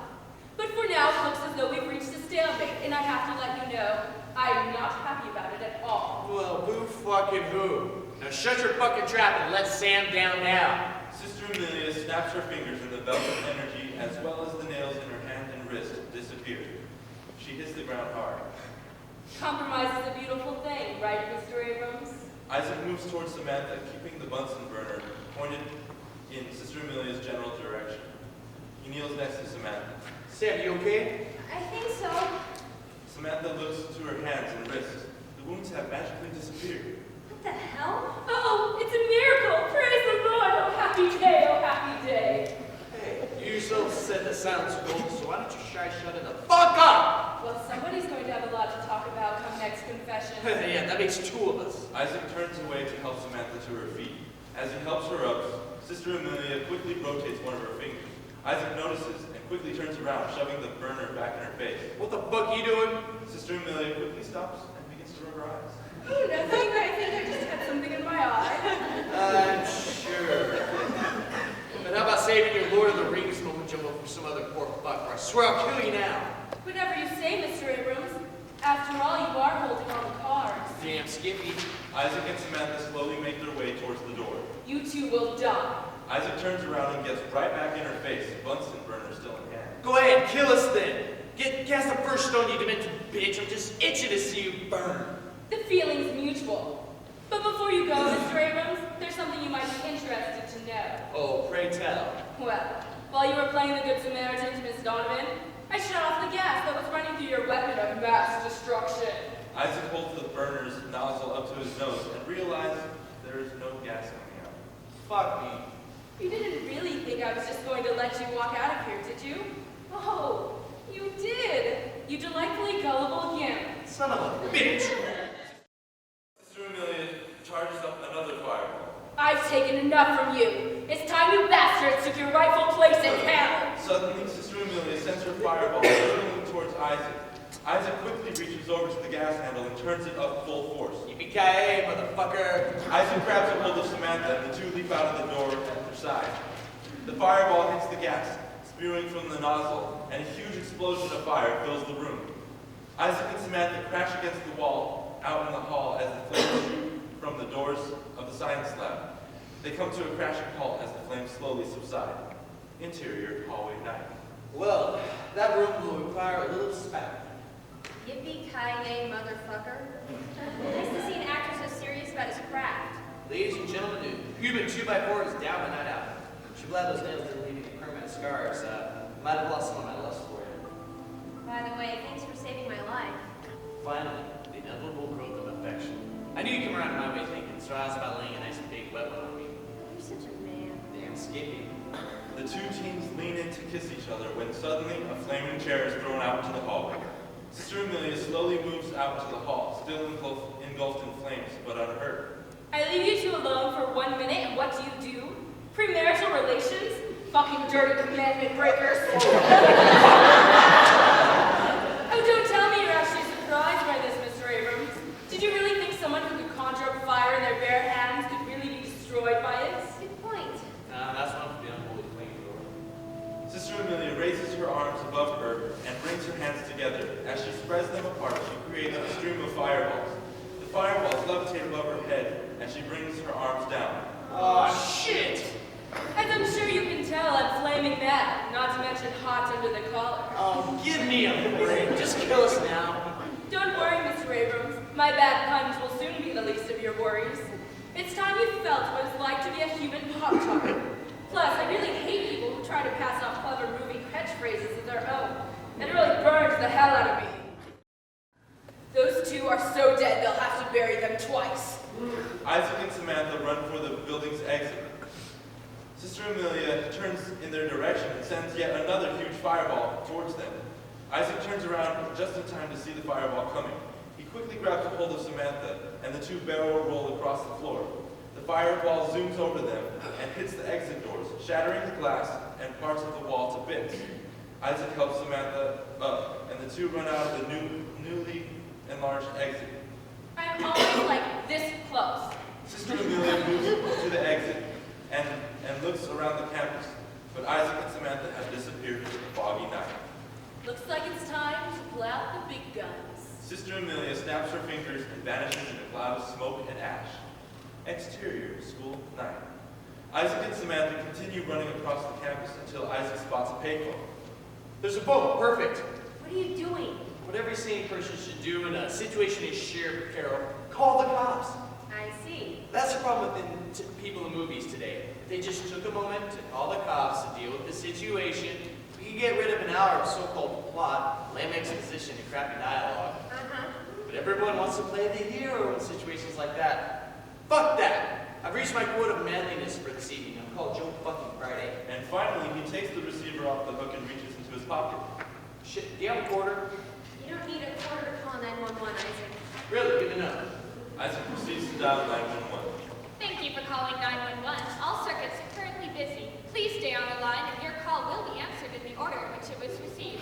But for now, it looks as though we've reached a stalemate, and I have to let you know I'm not happy about it at all. Well, who fucking who? Now shut your fucking trap and let Sam down now. Sister Amelia snaps her fingers and the belt of energy, as well as the nails in her hand and wrist, disappear. She hits the ground hard. Compromise is a beautiful thing, right, Mr. Abrams? Isaac moves towards Samantha, keeping the Bunsen burner pointed in Sister Amelia's general direction. He kneels next to Samantha. Sam, you okay? I think so. Samantha looks to her hands and wrists. The wounds have magically disappeared. What the hell? Oh, it's a miracle! Praise the Lord! Oh, happy day! Oh, happy day! Hey, you yourself said the silence gold, so why don't you shut it the fuck up? Well, somebody's going to have a lot to talk about come next confession. Yeah, that makes two of us. Isaac turns away to help Samantha to her feet. As he helps her up, Sister Amelia quickly rotates one of her fingers. Isaac notices and quickly turns around, shoving the burner back in her face. What the fuck are you doing? Sister Amelia quickly stops and begins to rub her eyes. Oh, nothing. I think I just had something in my eye. I'm sure. But how about saving your Lord of the Rings moment jumbo for some other poor fuck, or I swear I'll kill you now. Whatever you say, Mr. Abrams. After all, you are holding all the cards. Damn Skippy. Isaac and Samantha slowly make their way towards the door. You two will die. Isaac turns around and gets right back in her face, Bunsen burner still in hand. Go ahead, kill us then. Cast the first stone, you demented bitch. I'm just itching to see you burn. The feeling's mutual. But before you go, Mr. Abrams, there's something you might be interested to know. Oh, pray tell. Well, while you were playing the Good Samaritan to Miss Donovan, I shut off the gas that was running through your weapon of mass destruction. Isaac holds the burner's nozzle up to his nose and realizes there is no gas coming out. Fuck me. You didn't really think I was just going to let you walk out of here, did you? Oh, you did. You delightfully gullible gimp. Son of a bitch. Sister Amelia charges up another fireball. I've taken enough from you. It's time you bastards took your rightful place in hell. Suddenly, Sister Amelia sends her fireball hurtling towards Isaac. Isaac quickly reaches over to the gas handle and turns it up full force. Yippee-ki-yay, motherfucker. Isaac grabs a hold of Samantha and the two leap out of the door at their side. The fireball hits the gas, spewing from the nozzle, and a huge explosion of fire fills the room. Isaac and Samantha crash against the wall out in the hall as the flames shoot from the doors of the science lab. They come to a crashing halt as the flames slowly subside. Interior hallway 9. Well, that room will require a little spat. Yippee-ki-yay, motherfucker. Nice to see an actor so serious about his craft. Ladies and gentlemen, the Cuban 2x4 is down and not out. Should glad those nails didn't leave any permanent scars. Might have lost some of my lust for you. By the way, thanks for saving my life. Finally, the inevitable growth of affection. I knew you'd come around to my way thinking, so I was about laying a nice big wet one on me. You're such a man. Damn Skippy. The two teens lean in to kiss each other when suddenly a flaming chair is thrown out into the hallway. Sister Amelia slowly moves out into the hall, still engulfed in flames, but unhurt. I leave you two alone for 1 minute, and what do? Premarital relations? Fucking dirty commandment breakers. Oh, don't tell me you're actually surprised by this, Mr. Abrams. Did you really think someone who could conjure up fire in their bare hands could really be destroyed by it? Good point. That's one for the unholy flamethrower. Sister Amelia raises her arms above her and brings her hands together. As she spreads them apart, she creates a stream of fireballs. The fireballs levitate above her head, and she brings her arms down. Oh, shit! As I'm sure you can tell, I'm flaming mad, not to mention hot under the collar. Oh, give me a break. Just kill us now. Don't worry, Mr. Abrams. My bad puns will soon be the least of your worries. It's time you felt what it's like to be a human Pop-Tart. Plus, I really hate people who try to pass off clever movie catchphrases as their own. It really burns the hell out of me. Those two are so dead they'll have to bury them twice. Isaac and Samantha run for the building's exit. Sister Amelia turns in their direction and sends yet another huge fireball towards them. Isaac turns around just in time to see the fireball coming. He quickly grabs a hold of Samantha, and the two barrel roll across the floor. The fireball zooms over them and hits the exit doors, shattering the glass and parts of the wall to bits. Isaac helps Samantha up, and the two run out of the newly enlarged exit. I'm always like this close. Sister Amelia moves to the exit and looks around the campus, but Isaac and Samantha have disappeared into the foggy night. Looks like it's time to pull out the big guns. Sister Amelia snaps her fingers and vanishes in a cloud of smoke and ash. Exterior, school 9. Isaac and Samantha continue running across the campus until Isaac spots a payphone. There's a boat. Perfect. What are you doing? What every sane person should do in a situation is sheer peril. Call the cops. I see. That's the problem with people in movies today. They just took a moment to call the cops to deal with the situation, We can get rid of an hour of so-called plot, lame exposition, and crappy dialogue. But everyone wants to play the hero in situations like that. Fuck that! I've reached my quota of manliness for this evening. I'm called Joe fucking Friday. And finally, he takes the receiver off the hook and reaches into his pocket. Shit, do you have a quarter? You don't need a quarter to call 911, Isaac. Really? Good to know. Isaac proceeds to dial 911. Thank you for calling 911. All circuits are currently busy. Please stay on the line and your call will be answered in the order in which it was received.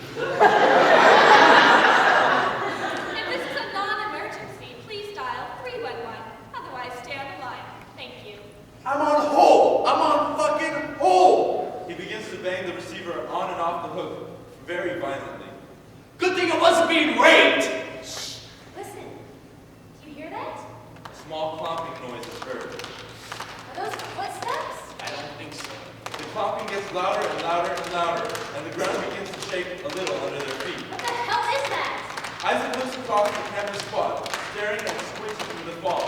If this is a non-emergency, please dial 311. Otherwise, stay on the line. Thank you. I'm on hold! I'm on fucking hold! He begins to bang the receiver on and off the hook very violently. Good thing I wasn't being raped! Shh! Listen. Do you hear that? A small clomping noise is heard. Are those footsteps? I don't think so. The clomping gets louder and louder and louder, and the ground begins to shake a little under their feet. What the hell is that? Isaac looks across the canvas quad, staring and squinting through the fog.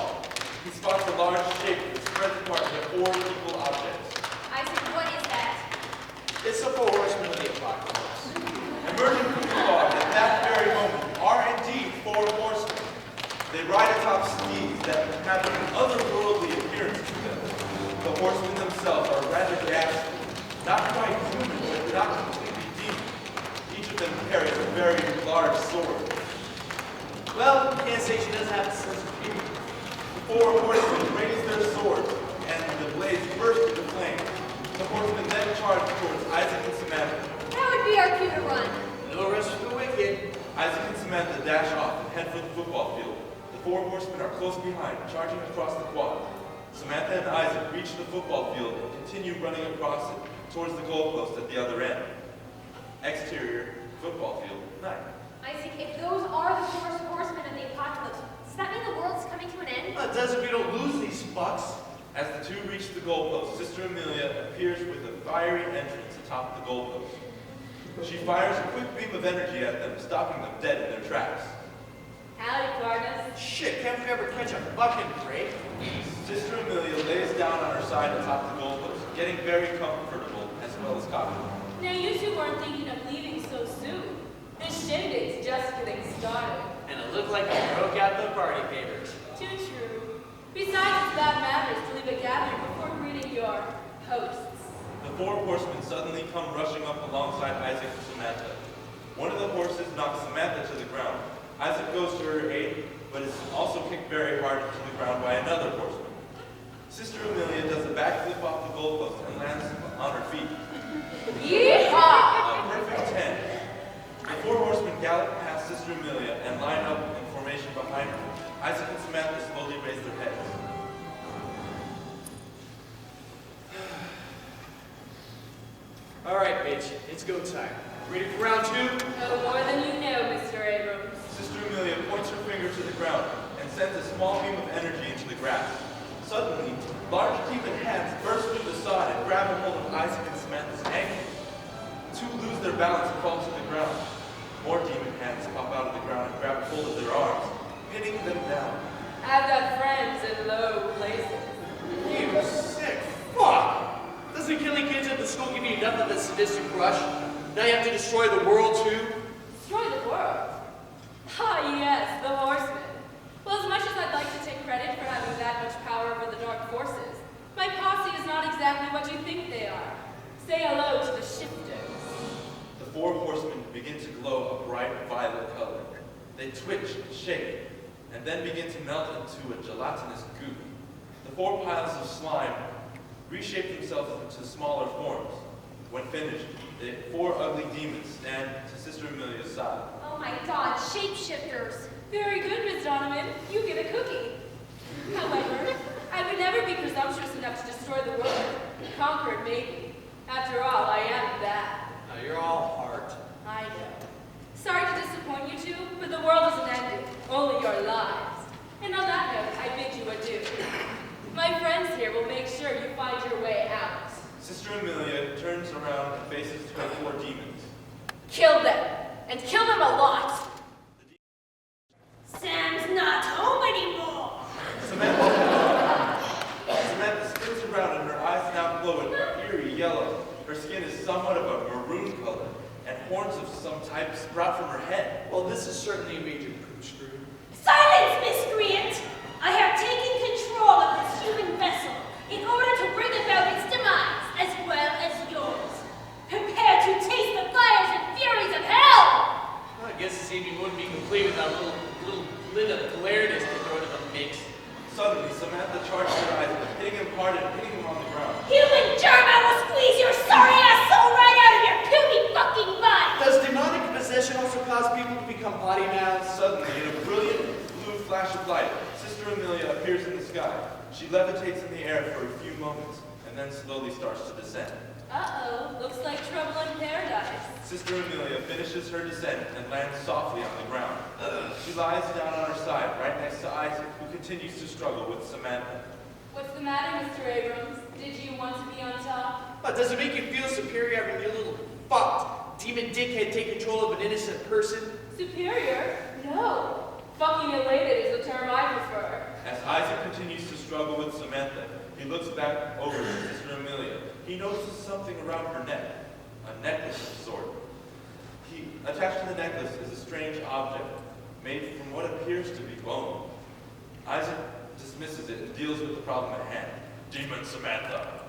He spots a large shape that spreads apart into 4 equal objects. Isaac, what is that? It's the 4 horsemen of the apocalypse. Emerging from the fog at that very moment are indeed 4 horsemen. They ride atop steeds that have an otherworldly appearance to them. The horsemen themselves are rather ghastly, not quite human, but not completely demon. Each of them carries a very large sword. Well, you can't say she doesn't have a sense of humor. The 4 horsemen raise their swords, and the blades burst into flame. The horsemen then charge towards Isaac and Samantha. That would be our cue to run. No rest for the wicked. Isaac and Samantha dash off and head for the football field. The 4 horsemen are close behind, charging across the quad. Samantha and Isaac reach the football field and continue running across it towards the goalpost at the other end. Exterior, football field, night. Isaac, if those are the 4 horsemen of the apocalypse, does that mean the world's coming to an end? Well, it does if we don't lose these fucks. As the 2 reach the goalpost, Sister Amelia appears with a fiery entrance atop the goalpost. She fires a quick beam of energy at them, stopping them dead in their tracks. Howdy, partners. Shit, can't we ever catch a fucking break? Sister Amelia lays down on her side atop the goalpost, getting very comfortable as well as cocky. Now, you 2 weren't thinking of leaving so soon. This shindig's just getting started. And it looked like we broke out the party papers. Too true. Besides, it's bad manners to leave a gathering before greeting your hosts. The 4 horsemen suddenly come rushing up alongside Isaac and Samantha. One of the horses knocks Samantha to the ground. Isaac goes to her aid, but is also kicked very hard to the ground by another horseman. Sister Amelia does a backflip off the goalpost and lands on her feet. Yeehaw! A perfect 10. The 4 horsemen gallop past Sister Amelia and line up in formation behind her. Isaac and Samantha slowly raise their heads. All right, bitch, it's go time. Ready for round 2? No more than you know, Mr. Abrams. Sister Amelia points her finger to the ground and sends a small beam of energy into the grass. Suddenly, large demon hands burst through the sod and grab a hold of Isaac and Samantha's ankles. The 2 lose their balance and fall to the ground. More demon hands pop out of the ground and grab hold of their arms, pinning them down. I've got friends in low places. You sick fuck! Doesn't killing kids at the school give you enough of a sadistic rush? Now you have to destroy the world too? Destroy the world? Ah, yes, the horsemen. Well, as much as I'd like to take credit for having that much power over the dark forces, my posse is not exactly what you think they are. Say hello to the shifters. The 4 horsemen begin to glow a bright violet color. They twitch and shake, and then begin to melt into a gelatinous goop. The 4 piles of slime reshape themselves into smaller forms. When finished, the 4 ugly demons stand to Sister Amelia's side. Oh my god, shapeshifters. Very good, Miss Donovan. You get a cookie. However, I would never be presumptuous enough to destroy the world. Conquer it, maybe. After all, I am that. Now you're all heart. I know. Sorry to disappoint you 2, but the world isn't ending, only your lives. And on that note, I bid you adieu. My friends here will make sure you find your way out. Sister Amelia turns around and faces 24 demons. Kill them, and kill them a lot. Sam's not home anymore. Samantha spins around and her eyes now glow an eerie yellow. Her skin is somewhat of a maroon color. pipes sprout from her head. Well, this is certainly a major poop screw. Silence, miscreant! I have taken control of this human vessel in order to bring about its demise, as well as yours. Prepare to taste the fires and furies of hell! Well, I guess this evening wouldn't be complete without a little bit of glareness to throw into the mix. Suddenly, Samantha charged her eyes, hitting him hard and hitting him on the ground. Human germ, I will squeeze your sorry ass soul right out of your poopy fucking butt! Does demonic possession also cause people to become potty mouths? Suddenly, in a brilliant blue flash of light, Sister Amelia appears in the sky. She levitates in the air for a few moments, and then slowly starts to descend. Uh-oh, looks like trouble in paradise. Sister Amelia finishes her descent and lands softly on the ground. She lies down on her side, right next to Isaac, who continues to struggle with Samantha. What's the matter, Mr. Abrams? Did you want to be on top? But does it make you feel superior having your little fucked demon dickhead take control of an innocent person? Superior? No. Fucking elated is the term I prefer. As Isaac continues to struggle with Samantha, he looks back over to Sister Amelia. He notices something around her neck, a necklace of sort. Attached to the necklace is a strange object, made from what appears to be bone. Isaac dismisses it and deals with the problem at hand. Demon Samantha.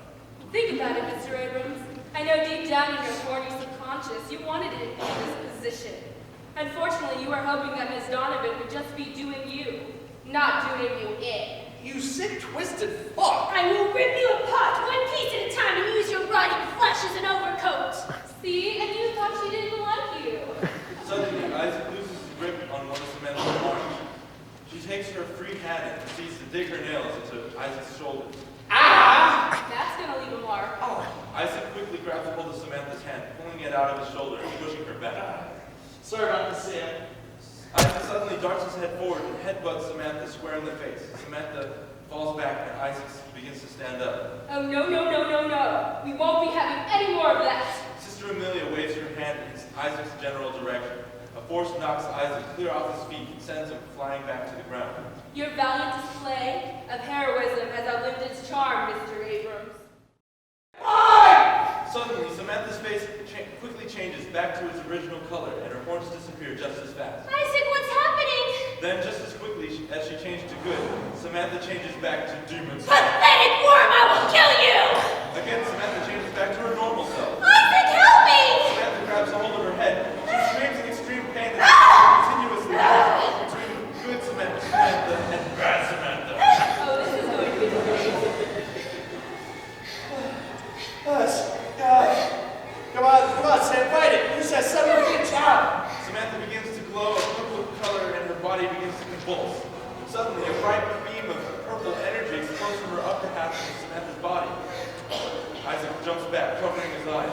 Think about it, Mr. Abrams. I know deep down in your horny subconscious you wanted it in this position. Unfortunately, you were hoping that Miss Donovan would just be doing you, not doing you in. You sick, twisted fuck! I will rip you apart, one piece at a time, and use your rotting flesh as an overcoat! See? And you thought she didn't like you. Suddenly, Isaac loses his grip on one of Samantha's arms. She takes her free hand and proceeds to dig her nails into Isaac's shoulders. Ah! That's gonna leave a mark. Oh, Isaac quickly grabs a hold of Samantha's hand, pulling it out of his shoulder and pushing her back. sorry about this, Sam. Isaac suddenly darts his head forward and headbutts Samantha square in the face. Samantha falls back and Isaac begins to stand up. Oh, no, no, no, no, no. We won't be having any more of that. Sister Amelia waves her hand in Isaac's general direction. A force knocks Isaac clear off his feet and sends him flying back to the ground. Your valiant display of heroism has outlived its charm, Mr. Abrams. Suddenly, Samantha's face quickly changes back to its original color, and her horns disappear just as fast. Isaac, what's happening? Then, just as quickly as she changed to good, Samantha changes back to demon self. Pathetic worm, I will kill you! Again, Samantha changes back to her normal self. Isaac, help me! Samantha grabs a hold of her head. She screams in extreme pain and continuously between good Samantha and bad Samantha. Oh, this is going to be great. Come on, Sam, fight it! You said son of a bitch out! Samantha begins to glow a purple color and her body begins to convulse. Suddenly, a bright beam of purple energy explodes from her upper half of Samantha's body. Isaac jumps back, covering his eyes.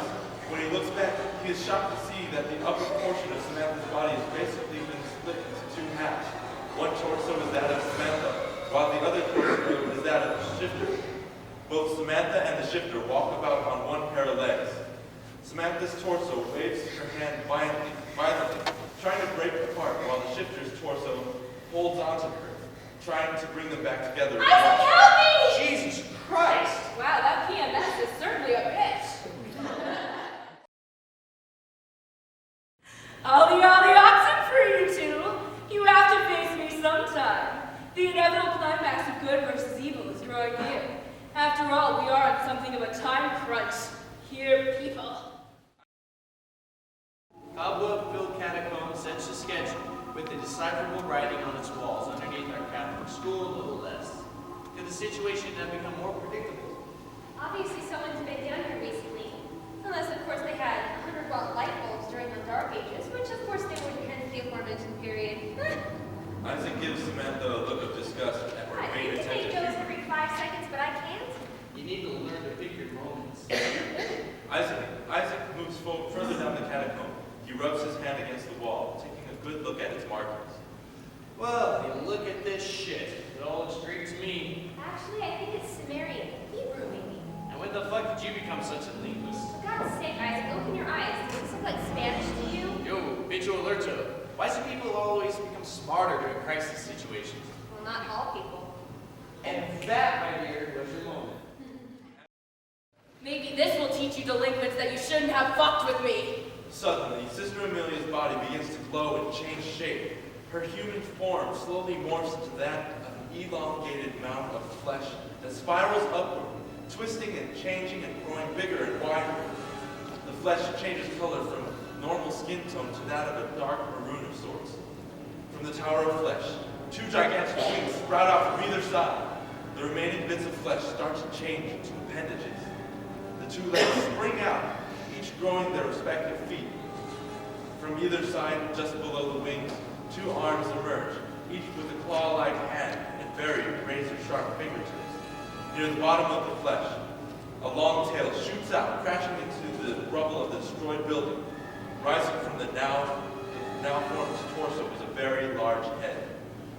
When he looks back, he is shocked to see that the upper portion of Samantha's body has basically been split into two halves. One torso is that of Samantha, while the other torso is that of the shifter. Both Samantha and the shifter walk about on one pair of legs. Samantha's torso waves her hand violently, trying to break apart, while the shifter's torso holds onto her, trying to bring them back together. Isaac, help me! Jesus Christ! Wow, that PMS is certainly a bitch. Ollie, ollie, oxen for you two. You have to face me sometime. The inevitable climax of good versus evil is drawing near. After all, we are on something of a time crunch. Here, people. Cobweb-filled catacomb sets the schedule, with indecipherable writing on its walls underneath our Catholic school, little less. Could the situation have become more predictable? Obviously someone's been down here recently. Unless, of course, they had 100-watt light bulbs during the Dark Ages, which, of course, they wouldn't hence the aforementioned period. Isaac gives Samantha a look of disgust at her I faint can debate attention. those every 5 seconds, but I can't. You need to learn to pick your moments. Isaac moves further down the catacomb. He rubs his hand against the wall, taking a good look at its markings. Well, you look at this shit. It all looks great to me. Actually, I think it's Sumerian. Hebrew, maybe. And when the fuck did you become such a linguist? For God's sake, Isaac, open your eyes. Does this look like Spanish to you? Yo, bicho alerto. Why do people always become smarter during crisis situations? Well, not all people. And that, my dear, was your moment. Maybe this will teach you delinquents that you shouldn't have fucked with me. Suddenly, Sister Amelia's body begins to glow and change shape. Her human form slowly morphs into that of an elongated mound of flesh that spirals upward, twisting and changing and growing bigger and wider. The flesh changes color from normal skin tone to that of a dark maroon of sorts. From the tower of flesh, two gigantic wings sprout out from either side. The remaining bits of flesh start to change into appendages. The two legs spring out, each growing their respective feet. From either side, just below the wings, two arms emerge, each with a claw-like hand and very razor-sharp fingertips. Near the bottom of the flesh, a long tail shoots out, crashing into the rubble of the destroyed building. Rising from the now formed torso is a very large head.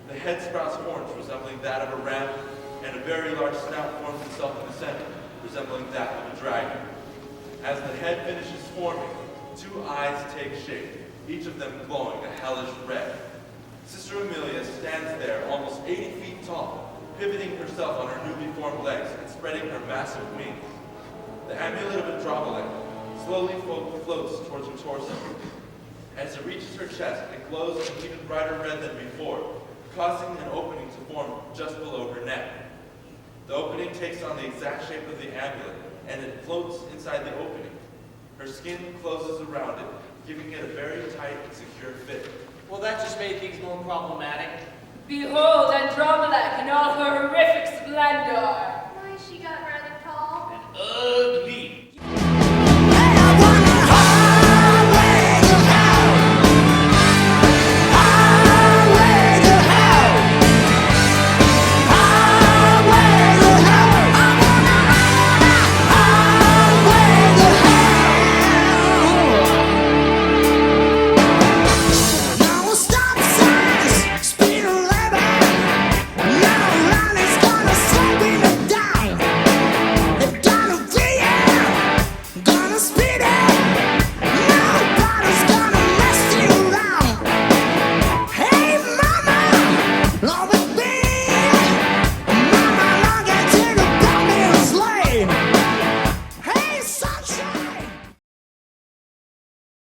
The head sprouts horns resembling that of a ram, and a very large snout forms itself in the center, resembling that of a dragon. As the head finishes forming, two eyes take shape, each of them glowing a hellish red. Sister Amelia stands there almost 80 feet tall, pivoting herself on her newly formed legs and spreading her massive wings. The amulet of Andromeda slowly floats towards her torso. As it reaches her chest, it glows an even brighter red than before, causing an opening to form just below her neck. The opening takes on the exact shape of the amulet, and it floats inside the opening. Her skin closes around it, giving it a very tight and secure fit. Well, that just made things more problematic. Behold Andromeda in all her horrific splendor.